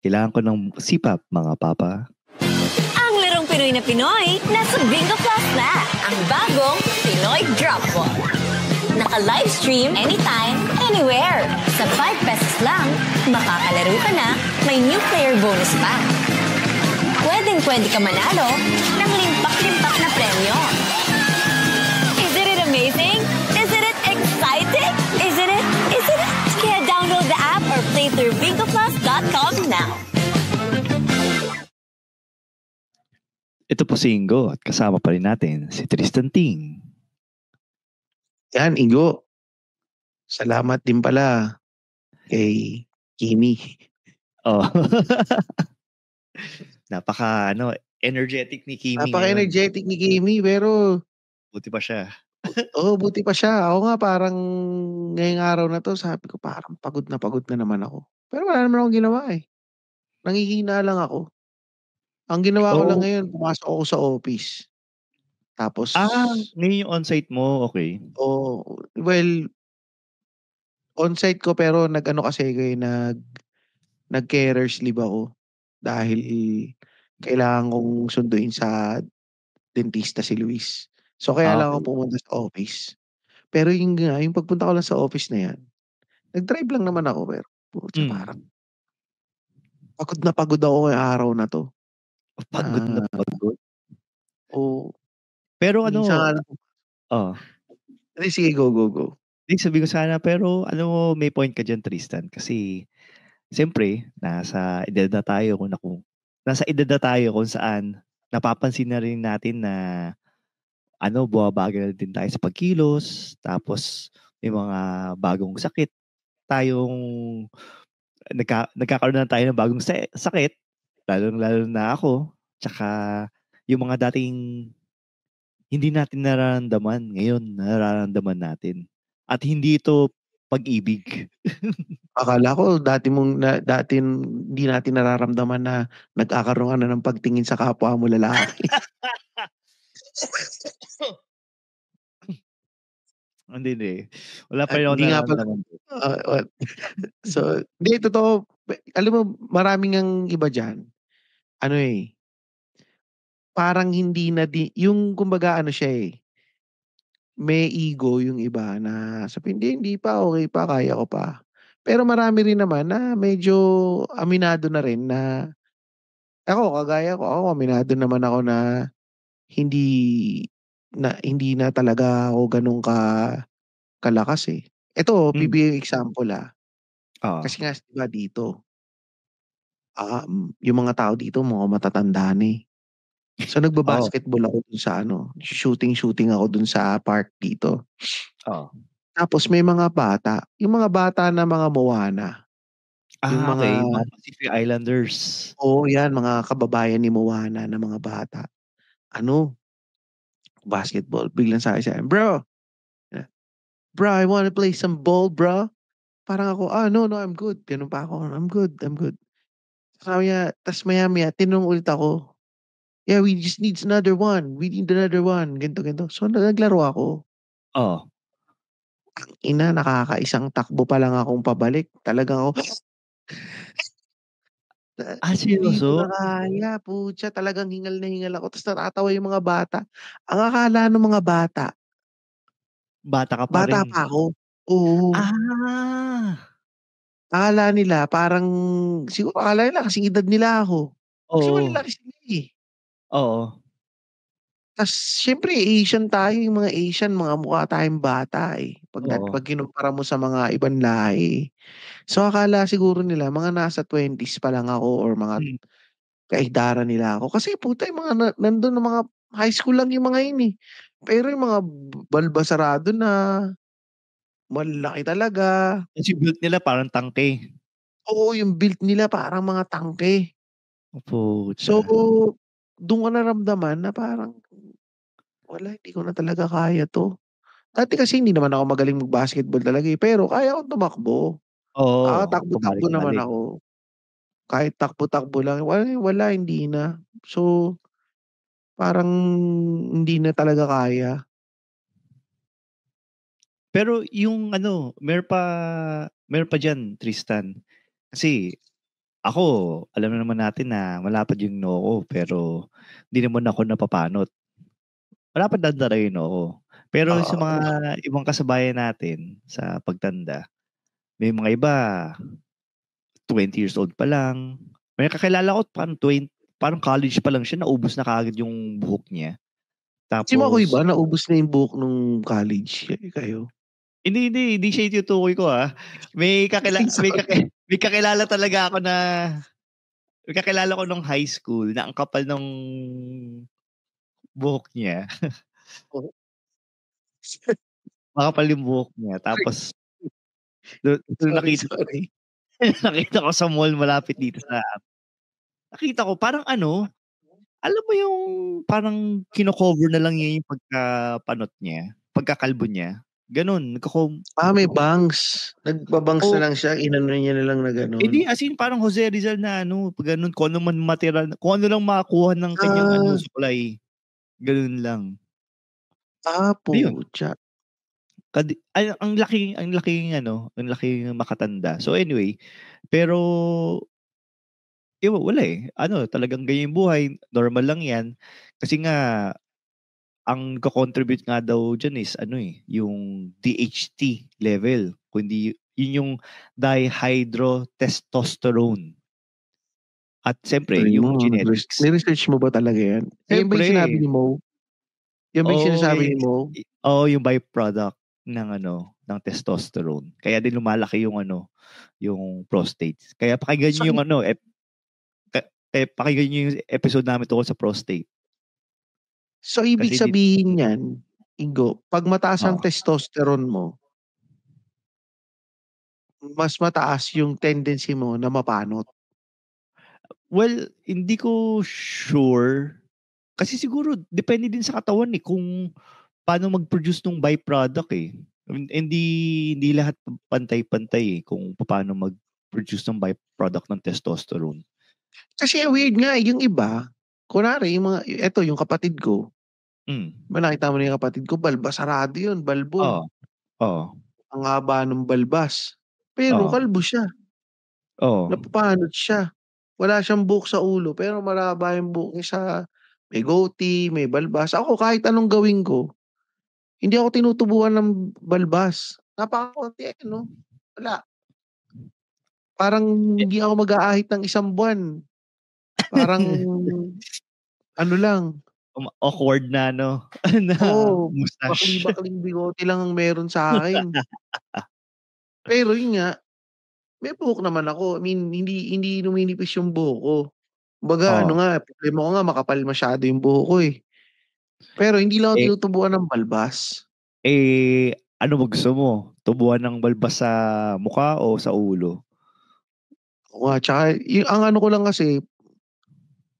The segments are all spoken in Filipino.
Kailangan ko ng sipap, mga papa. Ang larong Pinoy na Pinoy, nasa Bingo Plus na. Ang bagong Pinoy Drop Ball. Naka-livestream anytime, anywhere. Sa 5 pesos lang, makakalaro ka na, may new player bonus pa. Pwedeng-pwede ka manalo ng limpak-limpak na premyo. Isn't it amazing? Isn't it exciting? Isn't it? Kaya download the app or play through bingoplus.com now. Ito po si Ingo at kasama pa rin natin si Tristan Ting. Yan, Ingo. Salamat din pala kay Kimi. Oh. Energetic ni Kimi. Napaka-energetic ni Kimi, pero buti pa siya. buti pa siya. Ako nga parang ngayong araw na to, sabi ko parang pagod na naman ako. Pero wala naman akong ginawa eh. Nangihina lang ako. Ang ginawa ko lang ngayon, pumasok ako sa office. Tapos... ngayon yung on-site mo, okay. Well, on-site ko pero nag-carers leave ako. Dahil kailangan kong sunduin sa dentista si Luis. So kaya lang ako pumunta sa office. Pero yung pagpunta ko lang sa office na yan, nag-drive lang naman ako pero parang pagod ako ngayong araw na to. Pagod na pagod? Oo. Pero sige, go. Sabi ko sana, pero may point ka dyan, Tristan. Kasi, siyempre, nasa edad na tayo kung saan napapansin na rin natin na buwabagal din tayo sa pagkilos. Tapos, may mga bagong sakit. Nagkakaroon na tayo ng bagong sakit. Lalo na ako. Tsaka, yung mga dating hindi natin nararamdaman, ngayon nararamdaman natin. At hindi ito pag-ibig. Akala ko dati hindi natin nararamdaman na nagkakaroon ka na ng pagtingin sa kapwa mo lalaki. Hindi. Wala pa rin ako nararamdaman. So, hindi, totoo. Alam mo, maraming ang iba dyan. Parang hindi na yung kumbaga siya may ego yung iba na sabi, hindi pa, okay pa, kaya ko pa. Pero marami rin naman na medyo aminado na rin na kagaya ko, aminado naman ako na hindi na talaga ako ganun kalakas eh. Ito, bibigay example Kasi nga, diba dito, yung mga tao dito, mga matatanda na eh. So, nagbabasketball ako dun sa shooting ako dun sa park dito. Tapos may mga bata, yung mga bata na mga Moana. Yung mga Pacific Islanders. Yan, mga kababayan ni Moana na mga bata. Basketball. Biglang sabi siya, bro, I wanna play some ball, bro. Parang ako, no, I'm good. Ganun pa ako, I'm good. Sabi niya, tas maya, tinanong ulit ako, yeah, we just need another one. We need another one. Ganito. So, naglaro ako. Ang nakakaisang takbo pa lang akong pabalik. Talagang ako, hindi ko seryoso? na kaya, putya. Talagang hingal na hingal ako. Tapos natatawa yung mga bata. Ang akala ng mga bata, bata ka pa rin. Bata pa ako. Oo. Akala nila parang, siguro akala nila kasing edad nila ako. Kasi malalaki sila eh. Tas syempre Asian tayo, yung mga Asian, mga mukha tayong bata eh. Pag kinumpara mo sa mga ibang lahi. So akala siguro nila mga nasa 20s pa lang ako or mga kaedaran nila ako. Kasi puta yung mga nandun ng mga high school lang yung mga yun eh. Pero yung mga balbasarado na malaki talaga. Kasi build nila parang tangke. Oo, yung build nila parang mga tangke. Pucha. So, doon ko naramdaman na parang wala, hindi ko na talaga kaya to. Dati kasi hindi naman ako magaling mag-basketball talaga eh. Pero kaya akong tumakbo. Takbo-takbo naman ako. Kahit takbo-takbo lang. Wala, hindi na. So, parang hindi na talaga kaya. Pero yung meron pa dyan, Tristan. Kasi, Ako, alam naman natin na malapad yung noo ko, pero hindi naman ako napapanot. Malapad na talaga yung noo ko. Pero sa mga Oo. ibang kasabayan natin sa pagtanda, may mga iba 20 years old pa lang. May kakilala ko parang college pa lang siya, naubos na kaagad yung buhok niya. Si Makoy Tapos ba naubos na yung buhok nung college kayo? hindi siya yung tinutukoy ko, Sorry. may kakilala talaga ako na may kakilala ko nung high school na ang kapal nung buhok niya. Oo. Makapal yung buhok niya tapos nung Sorry, sorry. nakita ko sa mall malapit dito nakita ko parang alam mo yung parang kino-cover na lang niya yung pagkapanot niya, pagkakalbo niya, gano'n. May bangs. Nagba-bangs na Oo, lang siya, inano niya na lang na gano'n. as in parang Jose Rizal na pag gano'n kung ano man materyal, kung ano lang makakuha ng kanyang Ah, suklay, gano'n lang. Ayun, putya. ang laking makatanda. So anyway, pero wala, talagang ganyan yung buhay, normal lang 'yan. Kasi nga ang nagko-contribute nga daw diyan is yung DHT level, kundi yun yung dihydrotestosterone at siyempre Galing yung mo, genetics. ni-research mo ba talaga yan? Yan ba yung sinabi Siyempre, ni Mo? Yan ba yung oo, sinasabi ni Mo? yung byproduct ng ng testosterone. Kaya din lumalaki yung prostate. Kaya pakinggan So, niyo yung pakinggan niyo yung episode namin tungkol sa prostate. ibig Kasi sabihin yan, Igo, pag mataas ang oo. testosterone mo, mas mataas yung tendency mo na mapanot. Well, hindi ko sure. Kasi siguro depende din sa katawan kung paano mag-produce ng byproduct Hindi hindi lahat pantay-pantay kung paano mag-produce ng byproduct ng testosterone. Kasi weird nga, yung iba, kunwari, eto, yung kapatid ko, Hmm. nakita mo na yung kapatid ko, balbasarado yun, balbo. Oo. Oo. Ang haba ng balbas. Pero Oo. kalbo siya, Oo. napapanot siya. Wala siyang buhok sa ulo, pero maraba yung buhok niya may goatee, may balbas. Ako, kahit anong gawin ko, hindi ako tinutubuan ng balbas. Napakakonti, no? Wala. Parang Eh, hindi ako mag-aahit ng 1 buwan. Parang, ano lang, awkward na na oo, mustache. bakli-bakling bigote lang ang meron sa akin. Pero yun nga, may buhok naman ako. I mean, hindi numinipis yung buhok ko. Kumbaga Oo. problema ko nga makapal masyado yung buhok ko, eh. Pero hindi lang ako Eh, tinutubuan ng balbas. ano ba gusto mo? Tubuan ng balbas sa mukha o sa ulo? Oo nga, tsaka ang ano ko lang kasi,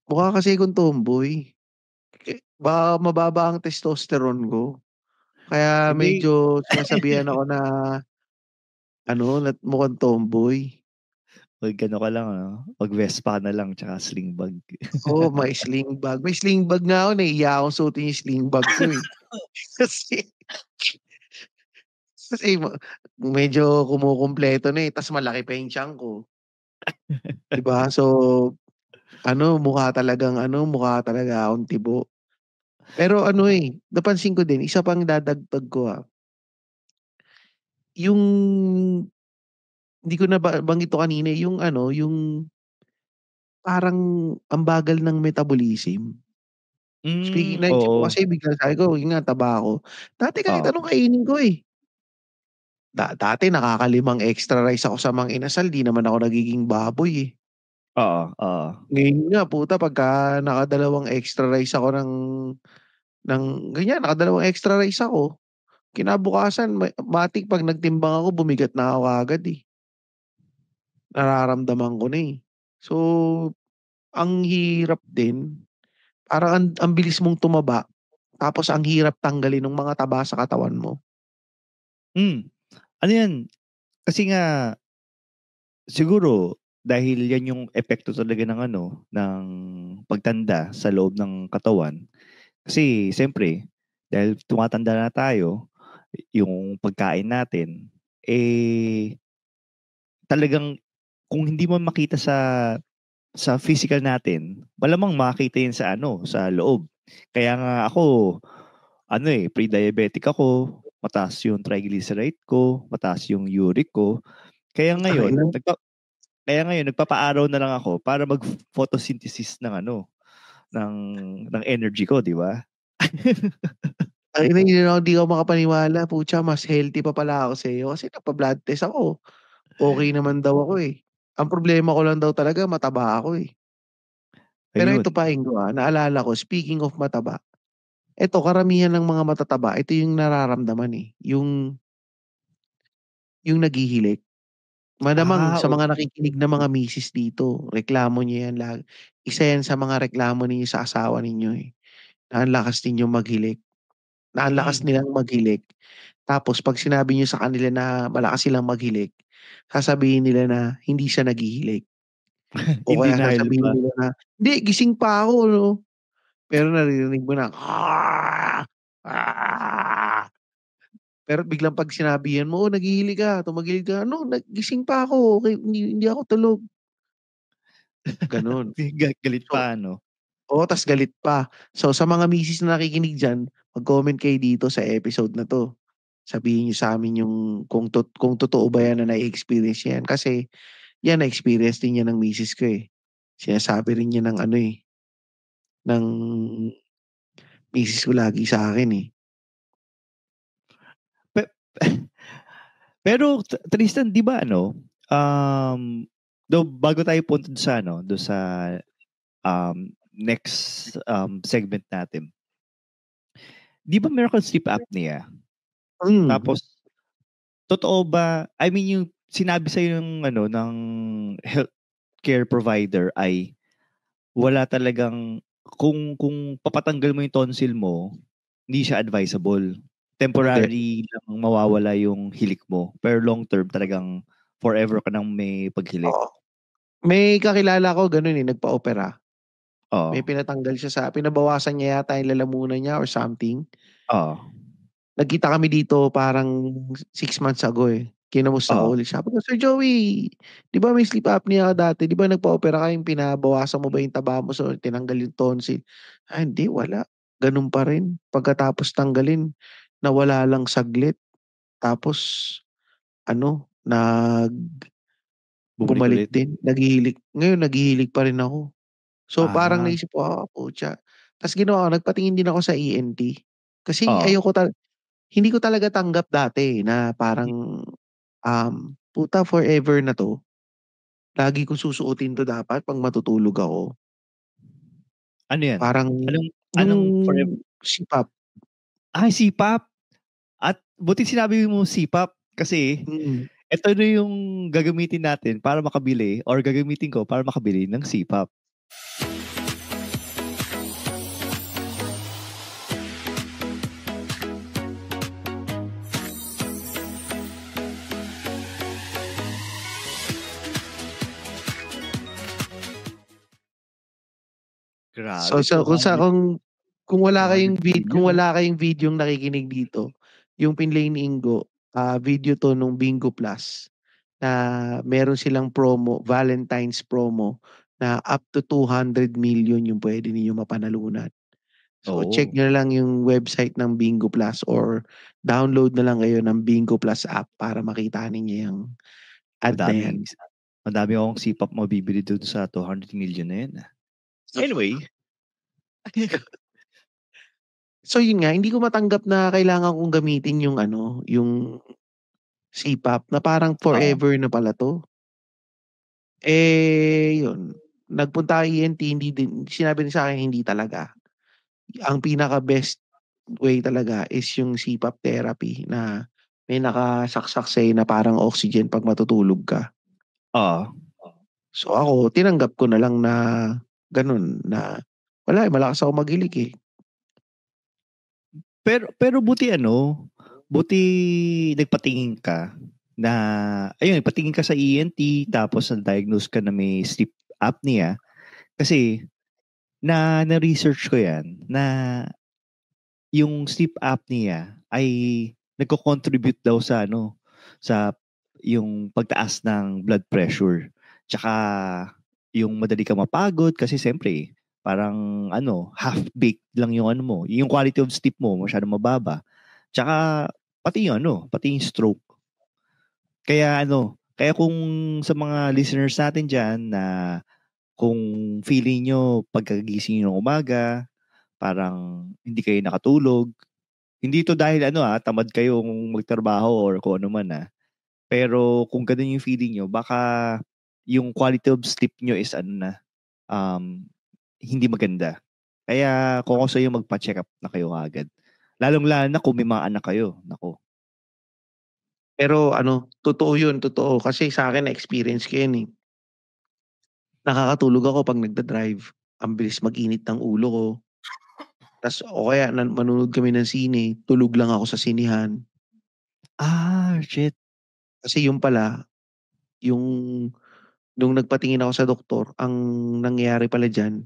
mukha kasi akong tomboy. Baka mababa ang testosterone ko. Kaya Hindi. medyo sinasabihan ako na na mukhang tomboy. Mag-ano ka lang mag-Vespa ka na lang tsaka sling bag. Oo, may sling bag. May sling bag nga ako, nahihiya akong suotin yung sling bag ko, eh. Kasi kasi medyo kumukumpleto na, ta's malaki pa yung tiyan ko, 'di ba? So, mukha talaga akong tibo. Pero napansin ko din, isa pang dadagdag ko, yung hindi ko nabanggit 'to kanina, yung parang ang bagal ng metabolism. Naisip ko Oo. kasi biglang sabi ko, yun nga taba ako. Dati kahit Oo. anong kainin ko, eh. Dati nakaka-5 extra rice ako sa mga inasal, 'di naman ako nagiging baboy, eh. Oo. Oo. Ngayon nga puta pagka nakadalawang extra rice ako ng ganyan, nakadalawang extra rice ako, kinabukasan matik 'pag nagtimbang ako bumigat na ako kaagad, eh. Nararamdaman ko na, eh. So, ang hirap din, parang ang bilis mong tumaba, tapos ang hirap tanggalin nung mga taba sa katawan mo. Hmm. Ano 'yan, kasi nga siguro dahil 'yan yung epekto talaga ng pagtanda sa loob ng katawan. Kasi siyempre dahil tumatanda na tayo, yung pagkain natin, talagang kung hindi mo makita sa physical natin, malamang makita yun sa loob. Kaya nga ako, pre-diabetic ako, mataas yung triglyceride ko, mataas yung uric ko. Kaya Tangina. ngayon, nagpapaaraw na lang ako para mag-photosynthesis ng energy ko, di ba? Hindi ako makapaniwala. Pucha, mas healthy pa pala ako sa iyo. Kasi nagpa-blood test ako. Okay naman daw ako eh. Ang problema ko lang daw talaga, mataba ako eh. Pero ito Ayun. pa, Ingo, naalala ko, speaking of mataba, ito, karamihan ng mga matataba, ito yung nararamdaman eh. Yung naghihilik. Malamang Ah, sa mga nakikinig na mga misis dito, reklamo niyo yan lagi. Isa yan sa mga reklamo ninyo sa asawa ninyo eh. Na ang lakas ninyong maghilik. Na ang lakas mm. nilang maghilik. Tapos pag sinabi niyo sa kanila na malakas silang maghilik, sasabihin nila na hindi siya naghihilik. O In kaya denial sasabihin pa. nila na, hindi, gising pa ako, no? Pero naririnig mo na, "Ah! Ah!" Pero biglang pag sinabihan mo, "Oh, naghihilig ka, tumagilid ka." "Ano, nagising pa ako, okey, hindi ako tulog." Gano'n. Galit So pa, no? oo, tas galit pa. So, sa mga misis na nakikinig diyan, mag-comment kayo dito sa episode na 'to. Sabihin niyo sa'min yung kung totoo ba yan na na-e-experience niya yan. Kasi yan, na-experience din yan ng misis ko, eh. Sinasabi rin niya ng ano, eh, ng misis ko lagi sa'kin, eh. Pe Pero Tristan, 'di ba though bago tayo punta doon sa next segment natin. 'Di ba meron kang sleep apnea? Hmm, Tapos totoo ba, I mean yung sinabi sa ng ng healthcare provider ay wala talagang kung papatanggal mo yung tonsil mo, hindi siya advisable. hindi, Temporary lang mawawala yung hilik mo, pero long term talagang forever ka nang may paghilik. oo. May kakilala ko gano'n, eh, nagpa-opera. May Oo. pinatanggal siya pinabawasan niya yata yung lalamunan niya or something. Oo. Nagkita kami dito parang 6 months ago, eh. Kinamusta Oo. ko ulit siya. Sabi ko, "Sir Joey, 'di ba may sleep apnea ka dati? 'Di ba nagpa-opera ka yung pinabawasan mo ba yung taba mo so tinanggal yung tonsil?" "Ah, hindi, wala. Gano'n pa rin. Pagkatapos tanggalin, nawala lang saglit. Tapos ano, Bumalik bumalik ulit. din. Ngayon naghihilig pa rin ako." So, parang Ah, naisip ko, putya. Ta's ginawa ko, nagpatingin din ako sa ENT. Kasi oo. hindi ko talaga tanggap dati, na parang, puta, forever na 'to. Lagi kong susuotin 'to dapat 'pag matutulog ako. Ano 'yan? Parang yung Anong forever? CPAP. Ay, CPAP. At buti sinabi mo CPAP kasi Mm. ito na yung gagamitin natin para makabili or gagamitin ko para makabili ng CPAP. So Grabe, so kung sa 200 200 kung million, oh. wala kayong videong nakikinig dito, yung pinlay ni Ingo, video 'to nung Bingo Plus, na meron silang promo, Valentine's promo, na up to 200 million yung puwede ninyong mapanalunan. So check Oo, niyo na lang yung website ng Bingo Plus or download na lang kayo ng Bingo Plus app para makita ninyo yang ad na yan. madaming madami akong CPAP mabibili dun sa 200 million na 'yan, ah. Anyway, So yun nga, hindi ko matanggap na kailangan kong gamitin yung ano, yung CPAP na parang oo, forever na pala 'to. Eh, yun, nagpunta ako ENT, sinabi din sa'kin hindi talaga. Ang pinaka-best way talaga is yung CPAP therapy na may nakasaksak sa'yo na parang oxygen 'pag matutulog ka. oo. So ako, tinanggap ko na lang na gano'n, na wala, eh, malakas ako maghilik, eh. Pero buti nagpatingin ka na nagpatingin ka sa ENT tapos na-diagnose ka na may sleep apnea kasi na-research ko 'yan na yung sleep apnea ay nagko-contribute daw sa yung pagtaas ng blood pressure. Tsaka yung madali ka mapagod kasi siyempre parang half-baked lang yung mo. Yung quality of sleep mo masyadong mababa. Tsaka pati yung stroke. Kaya kaya kung sa mga listeners natin diyan na kung feeling nyo pagkagising nyo ng umaga, parang hindi kayo nakatulog, hindi to dahil tamad kayong magtrabaho or kung ano man. Pero kung ganun yung feeling nyo, baka yung quality of sleep nyo is hindi maganda. Kaya kung gusto yung magpa-check up na kayo agad. Lalong-lalo na kung may mga anak kayo. Nako. Pero totoo yun, totoo. Kasi sa akin, na-experience ko yan eh. Nakakatulog ako pag nagda-drive. Ang bilis mag-init ng ulo ko. Tas o kaya manonood kami ng sine, tulog lang ako sa sinehan. Shit. Kasi yung pala, yung nung nagpatingin ako sa doktor, ang nangyayari pala diyan,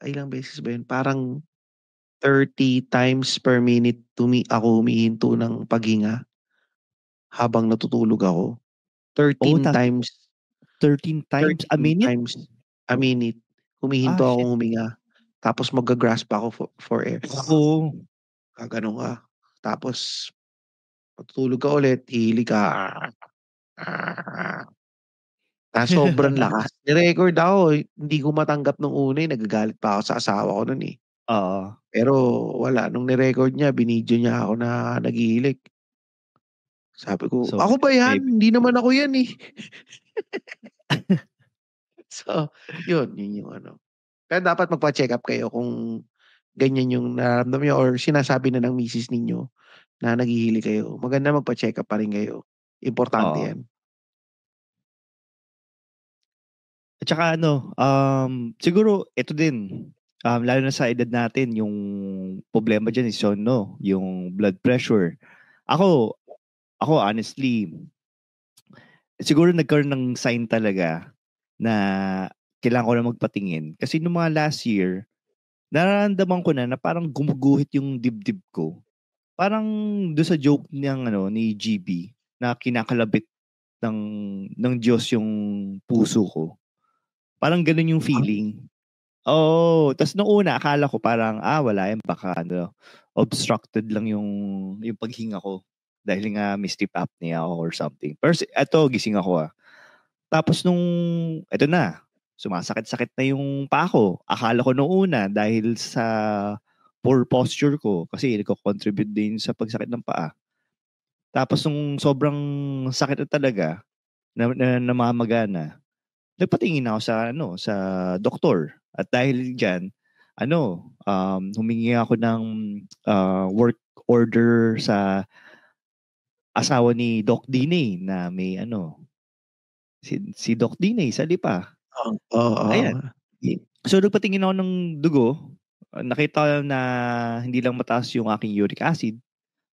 ilang beses ba yun? Parang 30 times per minute ako humihinto ng paghinga habang natutulog ako. 13 times 13 times a 13 minute? times a minute humihinto Shit. akong huminga. Tapos magga-grasp ako for air. Oo. Gaganon ka. Tapos matutulog ka ulit, hihilig ka. Sobrang lakas. Ni-record ako, hindi ko matanggap nung una eh, nagagalit pa ako sa asawa ko nun eh. Oo. Pero wala, nung ni-record niya, binidyo niya ako na naghihilik. Sabi ko, So, ako ba may, yan? Hindi naman ako yan eh. So, yun yung Kaya dapat magpa-check up kayo kung ganyan yung nararamdaman niyo or sinasabi na ng misis ninyo na naghihili kayo. Maganda magpa-check up pa rin kayo. Importante oo. yan. At saka siguro ito din, lalo na sa edad natin, yung problema dyan is yung blood pressure. Ako honestly, siguro nagkaroon ng sign talaga na kailangan ko na magpatingin. Kasi nung mga last year, nararamdaman ko na parang gumuguhit yung dibdib ko. Parang doon sa joke ni GB na kinakalabit ng Diyos yung puso ko. Parang ganun yung feeling. Oo, tas nung una akala ko parang wala yan, baka obstructed lang yung paghinga ko dahil nga may sleep apnea ako or something. Pero eto, gising ako. Tapos eto na, sumasakit-sakit na yung paa ko. Akala ko nung una dahil sa poor posture ko kasi nagko-contribute din sa pagsakit ng paa. Tapos nung sobrang sakit na talaga, na namamaga na, nagpatingin ako sa doktor. At dahil diyan, humingi ako ng work order sa asawa ni Doc Diney na may si Doc Diney sa Lipa. Ayan. Oo. So nagpatingin ako ng dugo. Nakita na hindi lang mataas yung aking uric acid,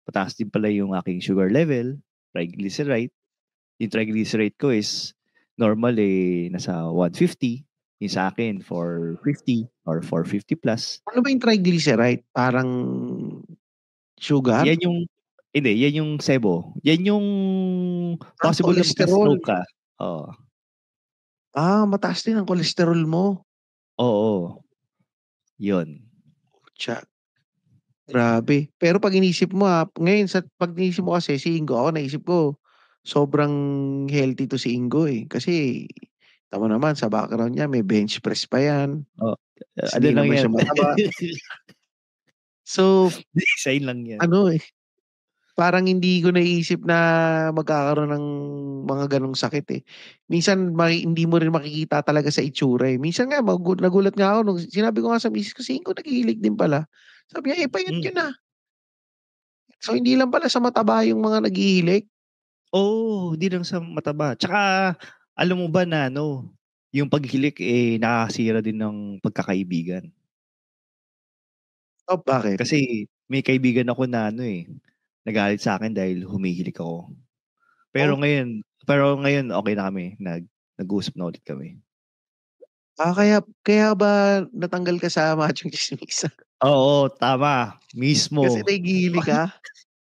mataas din pala yung aking sugar level, triglyceride. Yung triglyceride ko is normal nasa 150. Yung sa akin 450 or 450 plus. Ano ba yung triglyceride? Parang sugar? Yan yung sebo. Yan yung possible na Cholesterol. magka-stroke ka. Oo. Mataas din ang cholesterol mo. Oo. Yun. Tiyak. Grabe. Pero pag inisip mo ngayon pag inisip mo kasi si Ingo, ako naisip ko, sobrang healthy to si Ingo eh. Kasi, tama naman, sa background niya, may bench press pa yan. Oh, ano Hindi lang naman yan? siya mataba. So, Design lang yan. parang hindi ko naisip na magkakaroon ng mga ganong sakit eh. Minsan, hindi mo rin makikita talaga sa itsura eh. Minsan nga, nagulat nga ako nung sinabi ko nga sa misis ko, si Ingo naghihilig din pala. Sabi niya, payat yun ah. So, hindi lang pala sa mataba yung mga naghihilig. Oo, hindi lang sa mataba. Tsaka, alam mo ba na yung paghilik nakakasira din ng pagkakaibigan. Bakit? Kasi may kaibigan ako na nagalit sa akin dahil humihilik ako. Pero ngayon okay na kami. Nag-uusap na ulit kami. Kaya ba natanggal ka sa Machong Chismisa? Oo, tama. Mismo. Kasi nahihilig ka?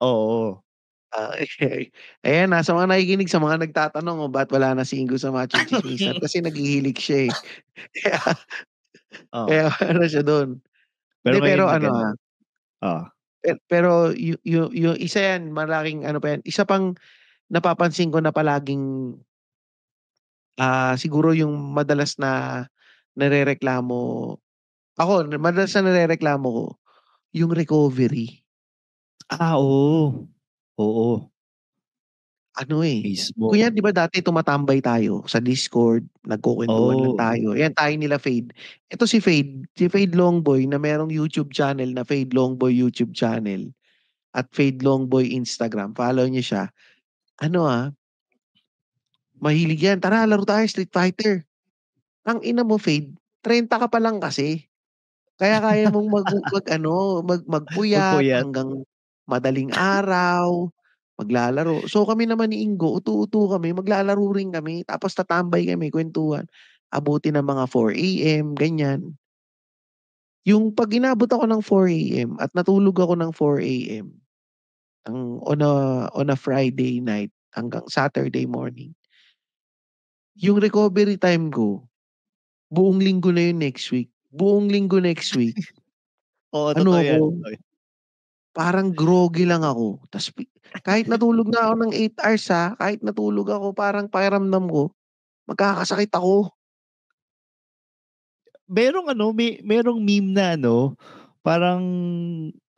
Oo. Okay. Ayan, sa mga nakikinig, sa mga nagtatanong ba't wala na si Ingo sa Machong Chismisan, kasi naghihilig siya, eh. Kaya Oo. kaya ano siya dun. Pero Hindi, ngayon pero ano, nag-ano, oo. pero yung isa yan, malaking ano pa yan, isa pang napapansin ko na palaging, siguro yung madalas na narereklamo madalas na narereklamo ko, yung recovery. Oo. Oo, Ano, mismo. kunyari 'di ba dati tumatambay tayo sa Discord, nagkukuwentuhan lang Oo. tayo, ayan tayo nila Fade. Ito si Fade Longboy na merong YouTube channel na Fade Longboy YouTube channel at Fade Longboy Instagram, follow niyo siya. Ano, mahilig yan, "Tara laro tayo Street Fighter." Tangina mo Fade, 30 ka pa lang kasi. Kaya kaya mong mag-ano, magpuyat Magpuyat. hanggang madaling araw, maglalaro. So kami naman ni Ingo, utu-utu kami, maglalaro rin kami, tapos tatambay kami, kwentuhan. Abutin ng mga 4 AM, ganyan. Yung 'pag inabot ako ng 4 AM at natulog ako ng 4 AM, on a Friday night hanggang Saturday morning, yung recovery time ko, buong linggo na yun next week. Buong linggo next week, Oo, ano totoo ako, yan, totoo yan. parang groggy lang ako. Kahit natulog na ako ng 8 hours, kahit natulog ako, parang pakiramdam ko magkakasakit ako. Merong meme na ano, parang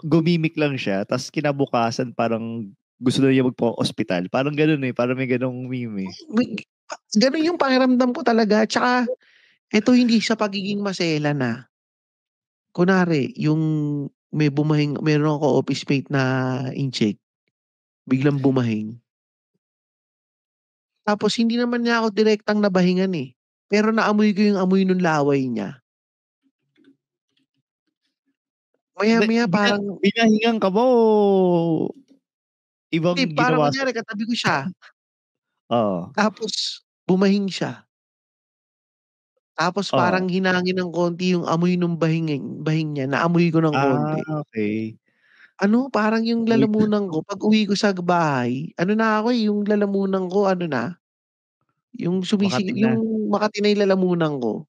gumimik lang siya ta's kinabukasan parang gusto na niya magpa-ospital, parang gano'n, parang may gano'ng meme, eh. May gano'n yung pakiramdam ko talaga. Tsaka eto, hindi sa pagiging maselan, kunwari yung meron ako office mate na incheck, biglang bumahing. Tapos hindi naman niya ako direktang nabahingan, pero naamoy ko yung amoy nung laway niya. Hindi, Maya-maya parang binahingan ka ba o ibang hindi, parang ginawa sa kunyari katabi ko siya, oo, tapos bumahing siya. Tapos parang oo. hinangin ng konti yung amoy nung bahing niya, naamoy ko ng konti. Okey. Ano, parang yung Amoy lalamunan ko pag-uwi ko sa bahay, ano na ako, yung lalamunan ko ano na, yung Makati na, yung makati na yung lalamunan ko.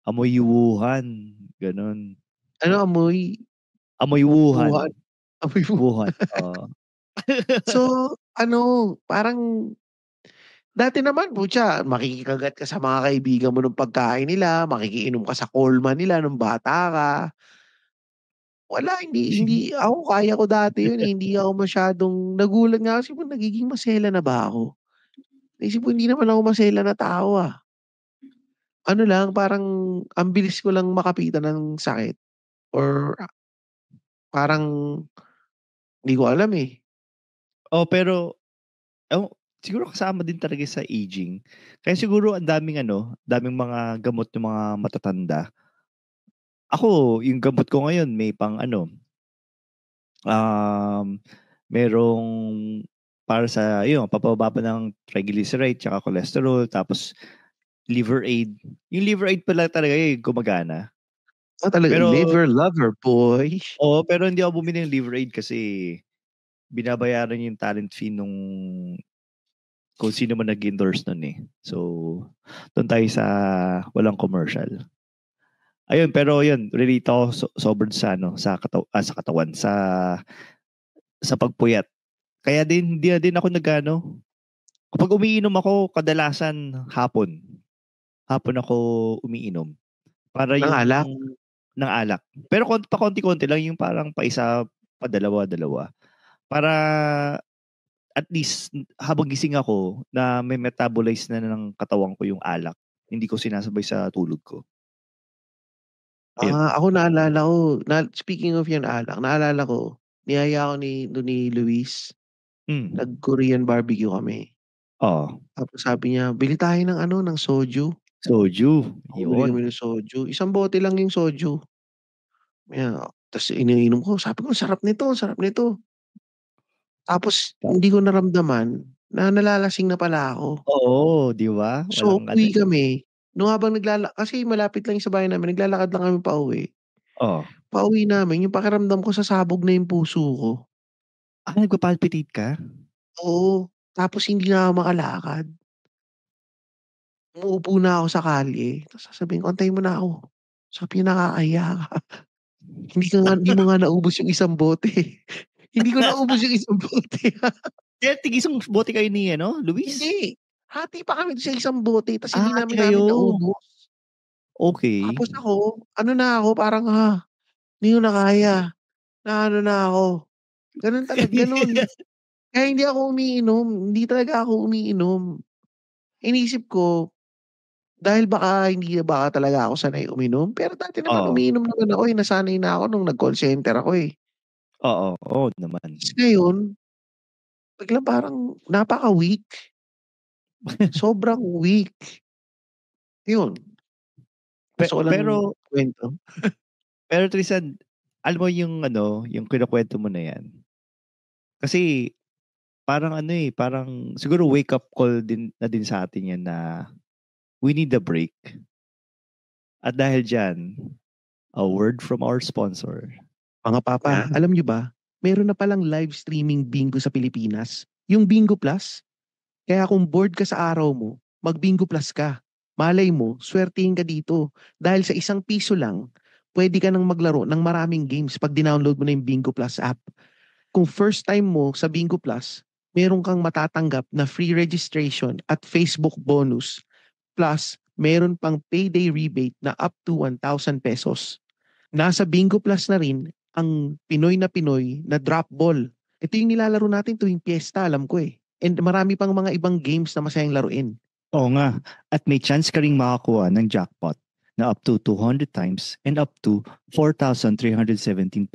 amoy Wuhan, gano'n. Ano amoy, Amoy Wuhan, Wuhan, amoy mo. Wuhan, oo. So, ano, parang dati naman putya makikikagat ka sa mga kaibigan mo nung pagkain nila, makikiinom ka sa Coleman nila nung bata ka. Wala, hindi hindi ako kaya ko dati yun, hindi ako masyadong nagulat nga kasi kung nagiging maselan na ba ako? Naisip ko hindi naman ako maselan na tao, Ano lang parang ang bilis ko lang makapitan ng sakit or parang hindi ko alam, Pero siguro kasama din talaga sa aging. Kaya siguro ang daming mga gamot ng mga matatanda. Ako, yung gamot ko ngayon may um, merong para sa papababa pa ng triglyceride tsaka cholesterol tapos liver aid. Yung liver aid pala talaga yung gumagana. Talaga Pero liver lover boy. pero hindi ako bumili ng liver aid kasi binabayaran yung talent fee nung kung sino man nag-endorse nun, eh. So, dun tayo sa walang commercial. Ayun, pero yun, relate ako sobrang sa katawan, sa pagpuyat. Kaya din hindi na din ako kapag umiinom ako kadalasan hapon. Hapon ako umiinom. Para Ng yung alak? ng alak. Pero pakonti-konti lang yung parang paisa, padalawa-dalawa. Para at least habang gising ako na may metabolize na ng katawan ko yung alak. Hindi ko sinasabay sa tulog ko. Ayun. Ako naalala ko speaking of yan alak, naalala ko niyaya ako ni Luis, Hmm. nag-Korean barbecue kami. Oo. Tapos sabi niya, "Bili tayo ng ng soju." Soju, Bumili yun. kami ng soju, isang bote lang yung soju. Tas iniinom ko, sabi ko, ang sarap nito." Tapos hindi ko naramdaman na nalalasing na pala ako. Oo, 'di ba? So, Walang uwi kami, nung habang kasi malapit lang yung sa bahay namin, naglalakad lang kami pauwi. oh. Pauwi namin yung pakiramdam ko sasabog na yung puso ko. Nagpa-palpitate ka? Oo, tapos hindi na ako makalakad. Umuupo na ako sa kalye, tapos sasabihin ko, "Antayin mo na ako." Sabi niya, "Nakakahiya ka. Hindi mo nga naubos yung isang bote." Hindi ko naubos yung isang bote. Kaya tig-isang bote kayo ni Luis? Hindi, hati pa kami sa isang bote ta's hindi Hati namin kayo. naubos. Okay. Tapos ako, ano na ako parang, hindi ko na kaya, na ano na ako. Gano'n. Kaya hindi ako umiinom, hindi talaga ako umiinom. Iniisip ko, dahil baka talaga ako sanay uminom, pero dati naman Oo. umiinom naman ako, nasanay na ako nung nag-call center ako, eh. Oo, oo naman. Ta's ngayon, biglang parang napaka-weak, sobrang weak. Yun, gusto ko lang Pero kuwento. Tristan, alam mo yung yung kinukuwento mo na yan, kasi parang parang siguro wake up call din sa atin yan na we need a break. At dahil diyan, a word from our sponsor. Mga papa, Yan. alam niyo ba, meron na palang live streaming bingo sa Pilipinas, yung Bingo Plus. Kaya kung bored ka sa araw mo, mag-Bingo Plus ka. Malay mo, swertihin ka dito. Dahil sa ₱1 lang, pwede ka nang maglaro ng maraming games pag dinownload mo na yung Bingo Plus app. Kung first time mo sa Bingo Plus, meron kang matatanggap na free registration at Facebook bonus. Plus, meron pang payday rebate na up to ₱1,000. Nasa Bingo Plus na rin ang Pinoy na drop ball. Ito yung nilalaro natin tuwing piyesta, alam ko, eh. And marami pang mga ibang games na masayang laruin. Oo nga. At may chance ka ring makakuha ng jackpot na up to 200 times and up to ₱4,317.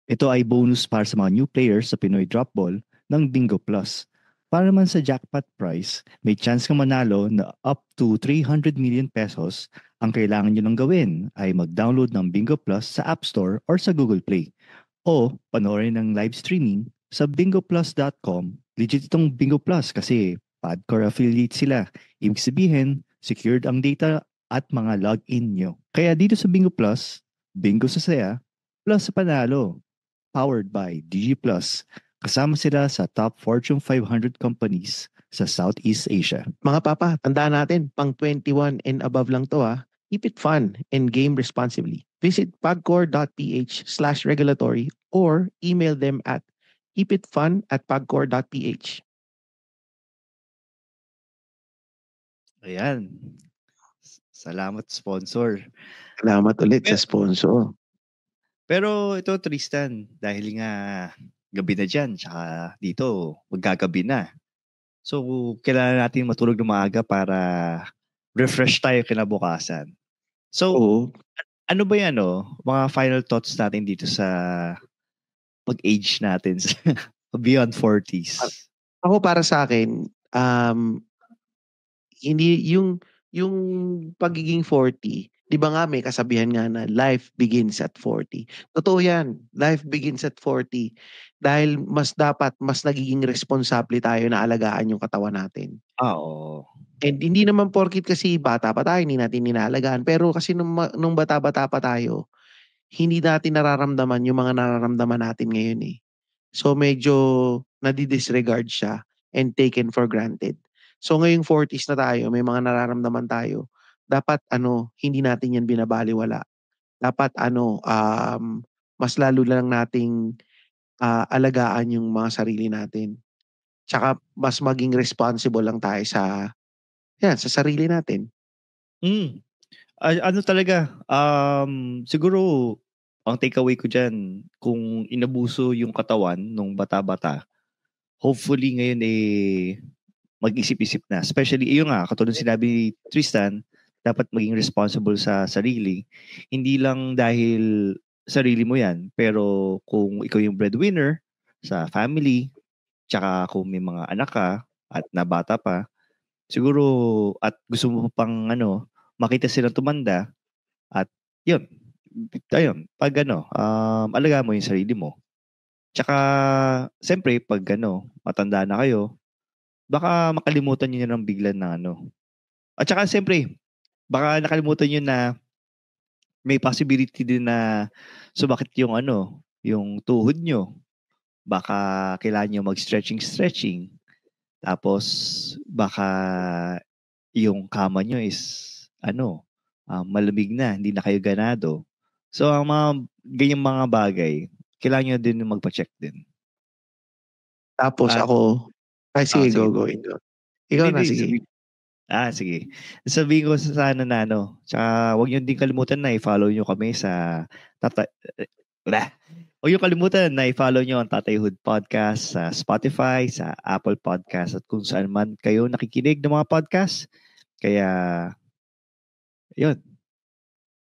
Ito ay bonus para sa mga new players sa Pinoy Drop Ball ng Bingo Plus. Para naman sa jackpot prize, may chance kang manalo na up to 300 million pesos. Ang kailangan nyo lang gawin ay mag-download ng Bingo Plus sa App Store or sa Google Play. O panoorin ng live streaming sa bingoplus.com. Legit itong Bingo Plus kasi Padcore affiliate sila. Ibig sabihin, secured ang data at mga login nyo. Kaya dito sa Bingo Plus, bingo sa saya, plus sa panalo. Powered by DG Plus. Kasama sila sa top Fortune 500 companies sa Southeast Asia. Mga papa, tandaan natin, pang 21 and above lang to, ha. Keep it fun and game responsibly. Visit pagcore.ph/regulatory or email them at keepitfun@pagcore.ph. Ayan. Salamat sponsor. Salamat ulit sa sponsor. Pero ito Tristan, dahil nga gabi na dyan, tsaka dito magkagabi na. So, kailangan natin matulog ng maaga para refresh tayo kinabukasan. So, Oo. ano ba yan, mga final thoughts natin dito sa pag-age natin sa beyond 40s? Ako para sa akin, hindi yung pagiging 40, 'di ba nga may kasabihan nga na life begins at 40. Totoo 'yan, life begins at 40 dahil mas nagiging responsable tayo na alagaan yung katawan natin. Oo. And hindi naman porket kasi bata pa tayo hindi natin inaalagaan, pero kasi nung bata-bata pa tayo, hindi natin nararamdaman yung mga nararamdaman natin ngayon, eh. So medyo nadi-disregard siya and taken for granted. So ngayong 40s na tayo, may mga nararamdaman tayo, dapat hindi natin 'yan binabalewala. Dapat mas lalo lang nating, alagaan yung mga sarili natin. Tsaka mas maging responsible lang tayo sa 'yan, sa sarili natin. Ano talaga, siguro ang takeaway ko diyan, kung inabuso yung katawan nung bata-bata, hopefully ngayon, mag-isip-isip na. Especially yun nga, katulad ng sinabi ni Tristan, dapat maging responsible sa sarili. Hindi lang dahil sarili mo yan, pero kung ikaw yung breadwinner sa family, tsaka kung may mga anak ka at na bata pa, siguro at gusto mo pang makita silang tumanda at yun, ayun, pag alagaan mo yung sarili mo. Tsaka, siyempre, pag matanda na kayo, baka makalimutan nyo ng bigla na At saka, siyempre, baka nakalimutan nyo na may possibility din na sumakit yung yung tuhod nyo. baka kailangan nyo mag-stretching. Tapos, baka yung kama nyo is, malamig na, hindi na kayo ganado. So, ang mga ganyang mga bagay, kailangan nyo din magpa-check din. Tapos At, ako, sige, sige. go. Ikaw na, sige. Sige. Sabihin ko sa sana na tsaka huwag nyo din kalimutan na i-follow nyo kami sa huwag nyo kalimutan na i-follow nyo ang Tatayhood Podcast sa Spotify, sa Apple Podcast at kung saan man kayo nakikinig ng mga podcast. Kaya, yun.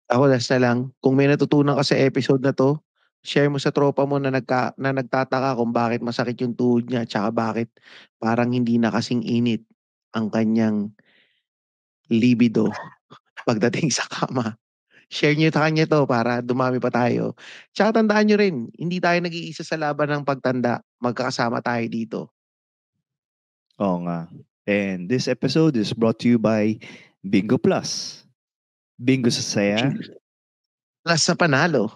Ako last na lang, kung may natutunan ka sa episode na to, share mo sa tropa mo na nagtataka kung bakit masakit yung tuhod niya tsaka bakit parang hindi na kasing init ang kanyang libido pagdating sa kama. Share nyo sa kanya to para dumami pa tayo. Tsaka tandaan nyo rin, hindi tayo nag-iisa sa laban ng pagtanda. Magkakasama tayo dito. Oo nga. And this episode is brought to you by Bingo Plus. Bingo sa saya. Plus sa panalo.